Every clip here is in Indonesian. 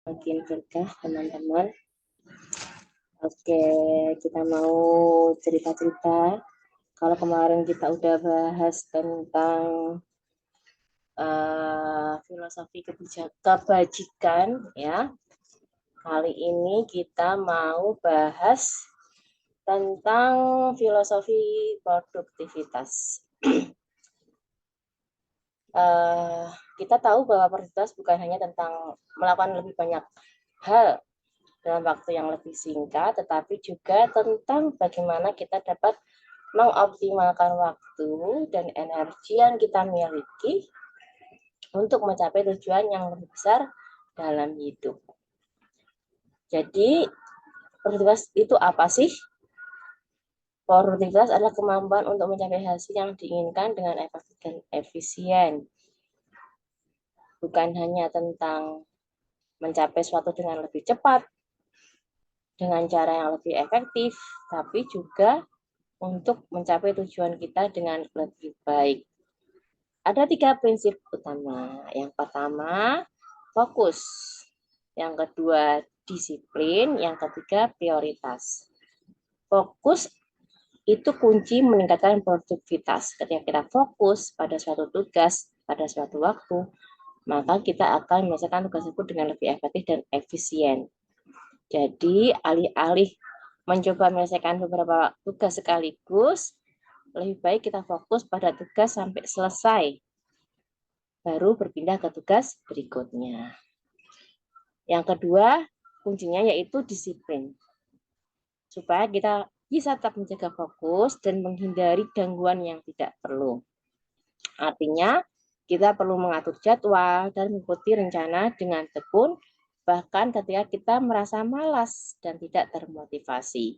Makin berkah teman-teman. Oke, kita mau cerita-cerita. Kalau kemarin kita udah bahas tentang filosofi kebajikan, ya. Kali ini kita mau bahas tentang filosofi produktivitas. Kita tahu bahwa produktivitas bukan hanya tentang melakukan lebih banyak hal dalam waktu yang lebih singkat, tetapi juga tentang bagaimana kita dapat mengoptimalkan waktu dan energi yang kita miliki untuk mencapai tujuan yang lebih besar dalam hidup. Jadi, produktivitas itu apa sih? Produktivitas adalah kemampuan untuk mencapai hasil yang diinginkan dengan efektif dan efisien. Bukan hanya tentang mencapai suatu dengan lebih cepat, dengan cara yang lebih efektif, tapi juga untuk mencapai tujuan kita dengan lebih baik. Ada 3 prinsip utama. Yang pertama, fokus. Yang kedua, disiplin. Yang ketiga, prioritas. Fokus itu kunci meningkatkan produktivitas. Ketika kita fokus pada suatu tugas, pada suatu waktu, maka kita akan menyelesaikan tugas tersebut dengan lebih efektif dan efisien. Jadi, alih-alih mencoba menyelesaikan beberapa tugas sekaligus, lebih baik kita fokus pada tugas sampai selesai, baru berpindah ke tugas berikutnya. Yang kedua, kuncinya yaitu disiplin. Supaya kita bisa tetap menjaga fokus dan menghindari gangguan yang tidak perlu. Artinya, kita perlu mengatur jadwal dan mengikuti rencana dengan tekun, bahkan ketika kita merasa malas dan tidak termotivasi.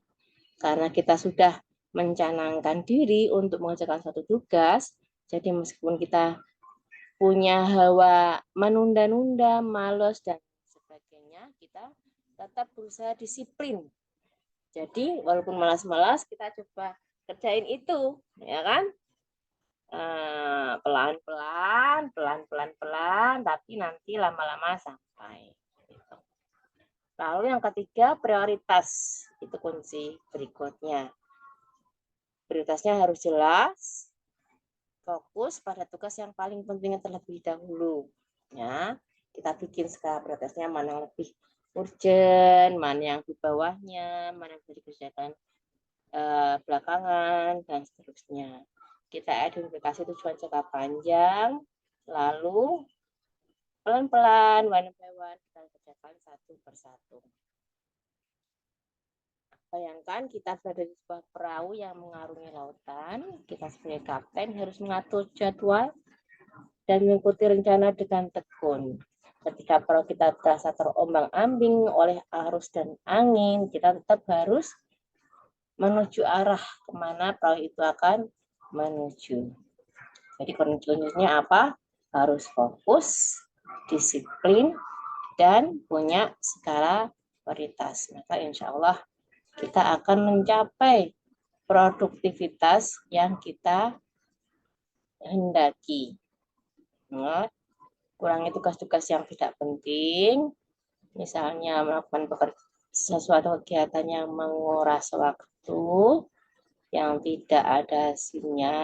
Karena kita sudah mencanangkan diri untuk mengerjakan suatu tugas, jadi meskipun kita punya hawa menunda-nunda, malas, dan sebagainya, kita tetap berusaha disiplin. Jadi walaupun malas-malas, kita coba kerjain itu, ya kan? Pelan-pelan, tapi nanti lama-lama sampai. Gitu. Lalu yang ketiga, prioritas. Itu kunci berikutnya. Prioritasnya harus jelas, fokus pada tugas yang paling penting terlebih dahulu. Ya, kita bikin skala prioritasnya mana yang lebih urgent, mana yang di bawahnya, mana yang bisa dikerjakan belakangan, dan seterusnya. Kita identifikasi tujuan jangka panjang, lalu pelan-pelan, one by one, kita kerjakan satu persatu. Bayangkan kita berada di sebuah perahu yang mengarungi lautan, kita sebagai kapten harus mengatur jadwal dan mengikuti rencana dengan tekun. Ketika perahu kita terasa terombang-ambing oleh arus dan angin, kita tetap harus menuju arah kemana perahu itu akan menuju. Jadi kuncinya apa? Harus fokus, disiplin, dan punya skala prioritas. Maka insya Allah kita akan mencapai produktivitas yang kita hendaki. Nah, kurangi tugas-tugas yang tidak penting, misalnya melakukan sesuatu kegiatan yang menguras waktu, yang tidak ada hasilnya,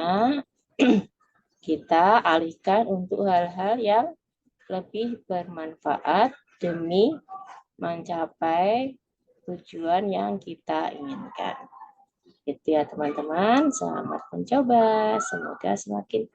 kita alihkan untuk hal-hal yang lebih bermanfaat demi mencapai tujuan yang kita inginkan. Itu ya teman-teman, selamat mencoba. Semoga semakin